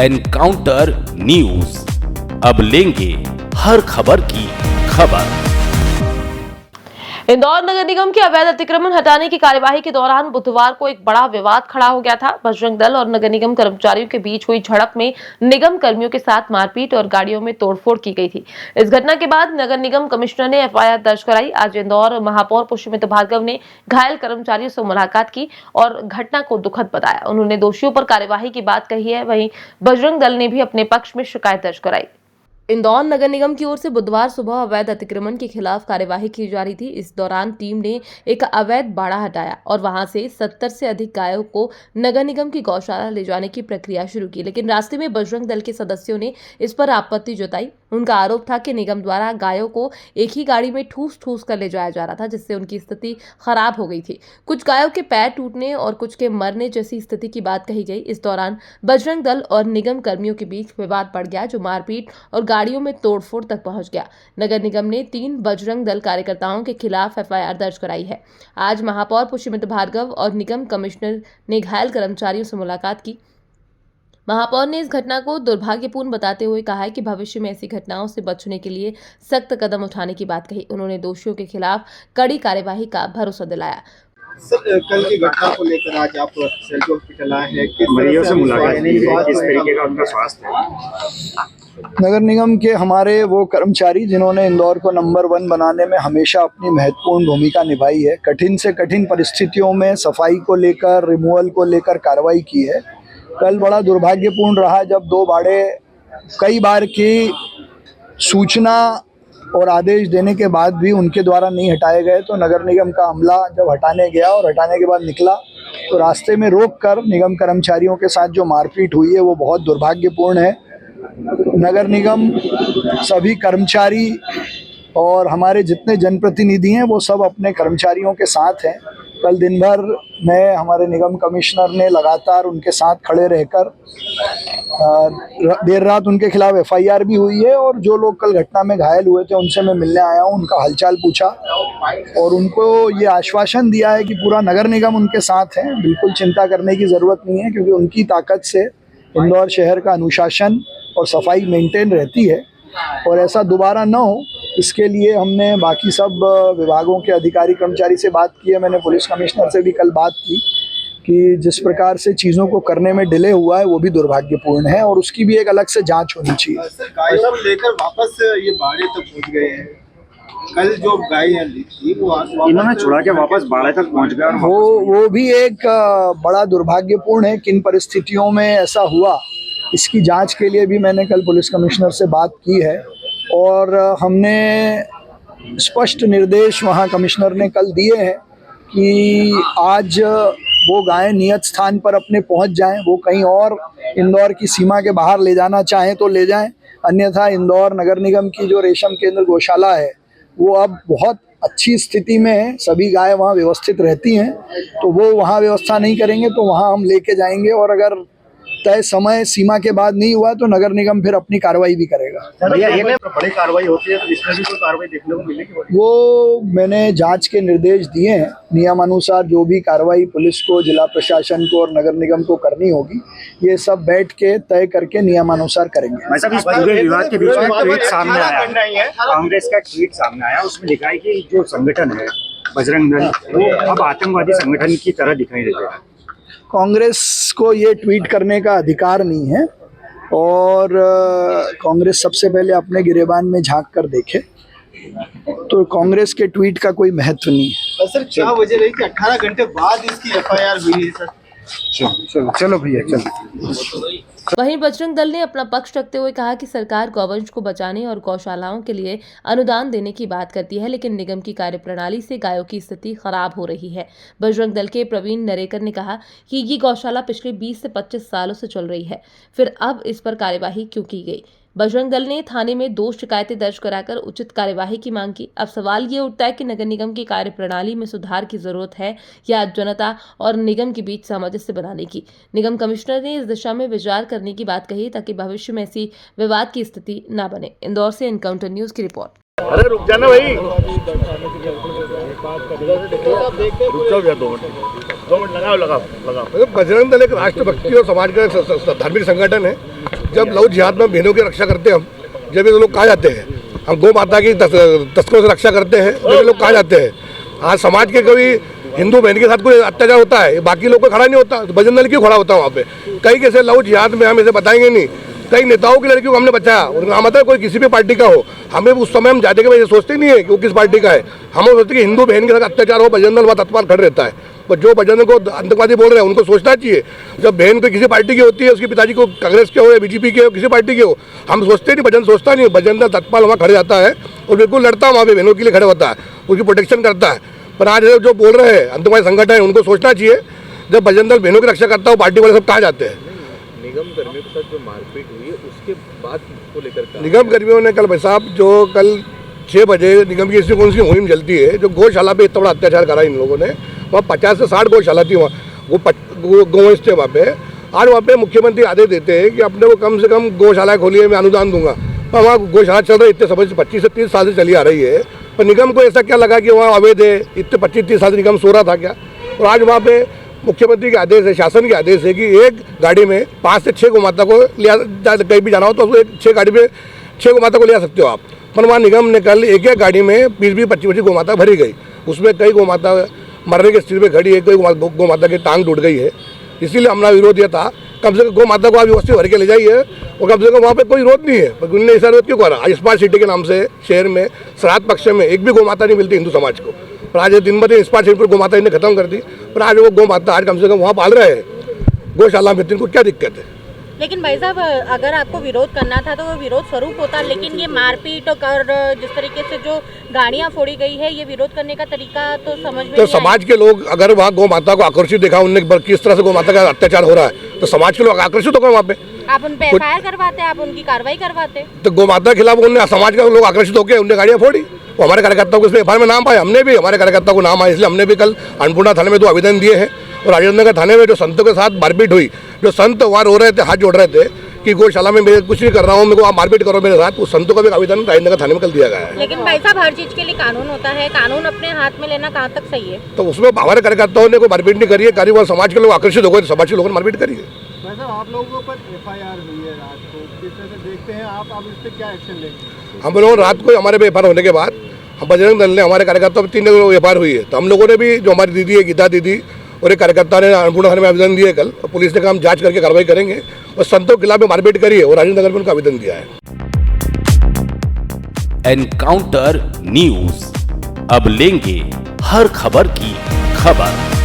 Encounter news, अब लेंगे हर खबर की खबर। इंदौर नगर निगम के अवैध अतिक्रमण हटाने की कार्यवाही के दौरान बुधवार को एक बड़ा विवाद खड़ा हो गया था। बजरंग दल और नगर निगम कर्मचारियों के बीच हुई झड़प में निगम कर्मियों के साथ मारपीट और गाड़ियों में तोड़फोड़ की गई थी। इस घटना के बाद नगर निगम कमिश्नर ने एफआईआर दर्ज कराई। आज इंदौर महापौर पुष्यमित्र भार्गव ने घायल कर्मचारियों से मुलाकात की और घटना को दुखद बताया। उन्होंने दोषियों पर कार्यवाही की बात कही है। वहीं बजरंग दल ने भी अपने पक्ष में शिकायत दर्ज कराई। इंदौर नगर निगम की ओर से बुधवार सुबह अवैध अतिक्रमण के खिलाफ कार्यवाही की जा रही थी। इस दौरान टीम ने एक अवैध बाड़ा हटाया और वहां से 70 से अधिक गायों को नगर निगम की गौशाला ले जाने की प्रक्रिया शुरू की, लेकिन रास्ते में बजरंग दल के सदस्यों ने इस पर आपत्ति जताई। उनका आरोप था कि निगम द्वारा गायों को एक ही गाड़ी में ठूस कर ले जाया जा रहा था, जिससे उनकी स्थिति खराब हो गई थी। कुछ गायों के पैर टूटने और कुछ के मरने जैसी स्थिति की बात कही गई। इस दौरान बजरंग दल और निगम कर्मियों के बीच विवाद बढ़ गया, जो मारपीट और गाड़ियों में तोड़फोड़ तक पहुंच गया। नगर निगम ने 3 बजरंग दल कार्यकर्ताओं के खिलाफ एफआईआर दर्ज कराई है। आज महापौर पुष्यमित्र भार्गव और निगम कमिश्नर ने घायल कर्मचारियों से मुलाकात की। महापौर ने इस घटना को दुर्भाग्यपूर्ण बताते हुए कहा है कि भविष्य में ऐसी घटनाओं से बचने के लिए सख्त कदम उठाने की बात कही। उन्होंने दोषियों के खिलाफ कड़ी कार्यवाही का भरोसा दिलाया। सर, कल की घटना को लेकर आज आप सेंट्रल हॉस्पिटल आए हैं, मरीजों से मुलाकात की है, किस तरीके का उनका स्वास्थ्य है? नगर निगम के हमारे वो कर्मचारी जिन्होंने इंदौर को नंबर 1 बनाने में हमेशा अपनी महत्वपूर्ण भूमिका निभाई है, कठिन से कठिन परिस्थितियों में सफाई को लेकर, रिमूवल को लेकर कार्रवाई की है। कल बड़ा दुर्भाग्यपूर्ण रहा जब 2 बाड़े कई बार की सूचना और आदेश देने के बाद भी उनके द्वारा नहीं हटाए गए, तो नगर निगम का अमला जब हटाने गया और हटाने के बाद निकला तो रास्ते में रोककर निगम कर्मचारियों के साथ जो मारपीट हुई है वो बहुत दुर्भाग्यपूर्ण है। नगर निगम सभी कर्मचारी और हमारे जितने जनप्रतिनिधि हैं वो सब अपने कर्मचारियों के साथ हैं। कल दिन भर मैं हमारे निगम कमिश्नर ने लगातार उनके साथ खड़े रहकर देर रात उनके खिलाफ एफआईआर भी हुई है और जो लोग कल घटना में घायल हुए थे उनसे मैं मिलने आया हूं, उनका हालचाल पूछा और उनको ये आश्वासन दिया है कि पूरा नगर निगम उनके साथ है, बिल्कुल चिंता करने की ज़रूरत नहीं है, क्योंकि उनकी ताकत से इंदौर शहर का अनुशासन और सफाई मेंटेन रहती है और ऐसा दोबारा न हो इसके लिए हमने बाकी सब विभागों के अधिकारी कर्मचारी से बात की है। मैंने पुलिस कमिश्नर से भी कल बात की कि जिस प्रकार से चीज़ों को करने में डिले हुआ है वो भी दुर्भाग्यपूर्ण है और उसकी भी एक अलग से जांच होनी चाहिए। गायों को लेकर वापस ये बाड़े तक पहुंच गए हैं। कल जो गाय थी वो इन्होंने छुड़ा के वापस बाड़े तक पहुंच गए। वो भी एक बड़ा दुर्भाग्यपूर्ण है। किन परिस्थितियों में ऐसा हुआ इसकी जांच के लिए भी मैंने कल पुलिस कमिश्नर से बात की है और हमने स्पष्ट निर्देश वहां कमिश्नर ने कल दिए हैं कि आज वो गायें नियत स्थान पर अपने पहुंच जाएं। वो कहीं और इंदौर की सीमा के बाहर ले जाना चाहें तो ले जाएं, अन्यथा इंदौर नगर निगम की जो रेशम केंद्र गौशाला है वो अब बहुत अच्छी स्थिति में है। सभी गायें वहाँ व्यवस्थित रहती हैं, तो वो वहाँ व्यवस्था नहीं करेंगे तो वहाँ हम लेके जाएंगे और अगर तय समय सीमा के बाद नहीं हुआ तो नगर निगम फिर अपनी कार्रवाई भी करेगा। भैया एक बड़ी कार्रवाई होती है तो इसमें भी कोई कार्रवाई देखने को मिलेगी? वो मैंने जांच के निर्देश दिए हैं, नियमानुसार जो भी कार्रवाई पुलिस को, जिला प्रशासन को और नगर निगम को करनी होगी ये सब बैठ के तय करके नियमानुसार करेंगे। इस पूरे विवाद के बीच में ट्वीट सामने आया, कांग्रेस का ट्वीट सामने आया, उसमें लिखा है कि जो संगठन है बजरंग दल वो अब आतंकवादी संगठन की तरह दिखाई देता है। कांग्रेस को ये ट्वीट करने का अधिकार नहीं है और कांग्रेस सबसे पहले अपने गिरेबान में झांक कर देखे, तो कांग्रेस के ट्वीट का कोई महत्व नहीं है। सर, क्या वजह रही कि 18 घंटे बाद इसकी एफआईआर हुई है? सर चलो भैया चलो। वहीं बजरंग दल ने अपना पक्ष रखते हुए कहा कि सरकार गौवंश को बचाने और गौशालाओं के लिए अनुदान देने की बात करती है, लेकिन निगम की कार्यप्रणाली से गायों की स्थिति खराब हो रही है। बजरंग दल के प्रवीण नरेकर ने कहा कि ये गौशाला पिछले 20 से 25 सालों से चल रही है, फिर अब इस पर कार्यवाही क्यों की गई? बजरंग दल ने थाने में 2 शिकायतें दर्ज कराकर उचित कार्यवाही की मांग की। अब सवाल ये उठता है कि नगर निगम की कार्यप्रणाली में सुधार की जरूरत है या जनता और निगम के बीच सामंजस्य बनाने की। निगम कमिश्नर ने इस दिशा में विचार करने की बात कही ताकि भविष्य में ऐसी विवाद की स्थिति न बने। इंदौर से एनकाउंटर न्यूज की रिपोर्ट। अरे रुक जाना भाई, रुक जाओ भैया 2 मिनट लगाओ। बजरंग दल एक राष्ट्रभक्ति और समाज का धार्मिक संगठन है। जब लव जिहाद में बहनों की रक्षा करते हैं हम, जब ये लोग कहा जाते हैं हम गौ माता की तस्करों से रक्षा करते हैं, जब ये लोग कहा जाते हैं आज समाज के कोई हिंदू बहन के साथ कोई अत्याचार होता है, बाकी लोग को खड़ा नहीं होता, तो बजरंग दल क्यों खड़ा होता है वहाँ पे? कई कैसे लव जिहाद में हम इसे बताएंगे नहीं, कई नेताओं की लड़कियों को हमने बचाया, और नाम आता है कोई किसी भी पार्टी का हो, हमें उस समय हम जाते के वजह सोचते नहीं है कि वो किस पार्टी का है, हम सोचते कि हिंदू बहन के साथ अत्याचार हो, बजरंग दल वहाँ तत्पर खड़ा रहता है। पर जो बजरंग दल को आतंकवादी बोल रहे हैं उनको सोचना चाहिए, जब बहन कोई किसी पार्टी की होती है, उसके पिताजी को कांग्रेस के हो या बीजेपी के हो, किसी पार्टी के हो, हम सोचते नहीं, बजरंग सोचता नहीं, बजरंग दल तत्पर वहाँ खड़े जाता है और बिल्कुल लड़ता है, वहाँ पे बहनों के लिए खड़े होता है, उसकी प्रोटेक्शन करता है। पर आज जो बोल रहे हैं आतंकवादी संगठन है, उनको सोचना चाहिए, जब बजरंग दल बहनों की रक्षा करता है, पार्टी वाले सब कहाँ जाते हैं? निगम कर्मियों के साथ जो मारपीट हुई है उसके बाद को लेकर निगम कर्मियों ने कल भाई साहब जो कल 6 बजे निगम की ऐसी कौन सी मुहिम चलती है, जो गौशाला पे इतना बड़ा अत्याचार करा इन लोगों ने, वहाँ 50 से 60 गौशाला थी, वहाँ वो गौवंश थे वहाँ पे। आज वहाँ पे मुख्यमंत्री आदेश देते हैं कि अपने को कम से कम गौशालाएँ खोलिए, मैं अनुदान दूंगा, पर वहाँ गौशाला चल रही है इतने समय से 25 से 30 साल से चली आ रही है, पर निगम को ऐसा क्या लगा कि वहाँ अवैध है, इतने 25-30 साल से निगम सो रहा था क्या? और आज वहाँ पे मुख्यमंत्री के आदेश है, शासन के आदेश है कि एक गाड़ी में 5 से 6 गौमाता को लिया, कहीं भी जाना हो तो 6 गाड़ी में 6 गौमाता को ले आ सकते हो आप। पर वहाँ निगम ने कल एक गाड़ी में 20-25 गौमाता भरी गई, उसमें कई गौमाता मरने की स्थिति में खड़ी है, कई गौमाता की टांग टूट गई है। इसीलिए हमारा विरोध ये था, कम से कम गौमाता को आप व्यवस्थित भर के ले जाइए, और कम से कम वहाँ पे कोई विरोध नहीं है। पर उन्होंने ऐसा विरोध क्यों करा? स्मार्ट सिटी के नाम से शहर में श्राद्ध पक्ष में एक भी गौमाता नहीं मिलती हिंदू समाज को, पर आज दिन ब दिन स्मार्ट सिटी पर गौमाता इन्हें खत्म कर दी। पर आज वो गौमाता आज कम से कम वहाँ पाल रहे हैं गौशाला में, इनको क्या दिक्कत है? लेकिन भाई साहब, अगर आपको विरोध करना था तो वो विरोध स्वरूप होता, लेकिन ये मारपीट और जिस तरीके से जो गाड़ियां फोड़ी गई है, ये विरोध करने का तरीका तो समझ में तो नहीं समाज के लोग अगर वहाँ गौ माता को आकर्षित देखा उनने किस तरह से गौ माता का अत्याचार हो रहा है, तो समाज के लोग आकर्षित हो गए वहाँ पे। आप उन पे एफआईआर करवाते, आप उनकी कार्रवाई करवाते, तो गौ माता के खिलाफ उन्होंने समाज के लोग आकर्षित होकर उनने गाड़ियाँ फोड़ी, वो हमारे कार्यकर्ताओं को इसमें एफआईआर में नाम पाया, हमने भी हमारे कार्यकर्ताओं को नाम आया, इसलिए हमने भी कल अन्नपूर्णा थाने में 2 आवेदन दिए हैं। और राजेंद्र नगर थाने में जो संतों के साथ मारपीट हुई, जो संत वहाँ रो रहे थे, हाथ जोड़ रहे थे कि गौशाला में मैं कुछ नहीं कर रहा हूँ, मेरे को आप मारपीट करो मेरे साथ, उस संतों का भी आवेदन राजेंद्र नगर थाने में कल दिया गया है। लेकिन भाई साहब, हर चीज के लिए कानून होता है, कानून अपने हाथ में लेना कहाँ तक सही है? तो उसमें हमारे कार्यकर्ताओं ने कोई मारपीट नहीं करी है, कार्य वहाँ समाज के लोग आकर्षित हो गए, समाज के लोगों ने मारपीट करी है। आप लोगों पर एफआईआर हुई है रात को, किस तरह से देखते हैं आप इस पर क्या एक्शन लेंगे? हम लोग रात को हमारे पे एफआईआर होने के बाद हम बजरंग दल ने हमारे कार्यकर्ताओं पर 3 एफआईआर हुई है, तो हम लोगों ने भी, जो हमारी दीदी है गीता दीदी और एक कार्यकर्ता ने अन्नपूर्णा थाने में आवेदन दिए कल, और पुलिस ने कहा हम जांच करके कार्रवाई करेंगे, और संतों के खिलाफ मारपीट करी है और राजेंद्र नगर में उनका आवेदन दिया है। एनकाउंटर न्यूज, अब लेंगे हर खबर की खबर।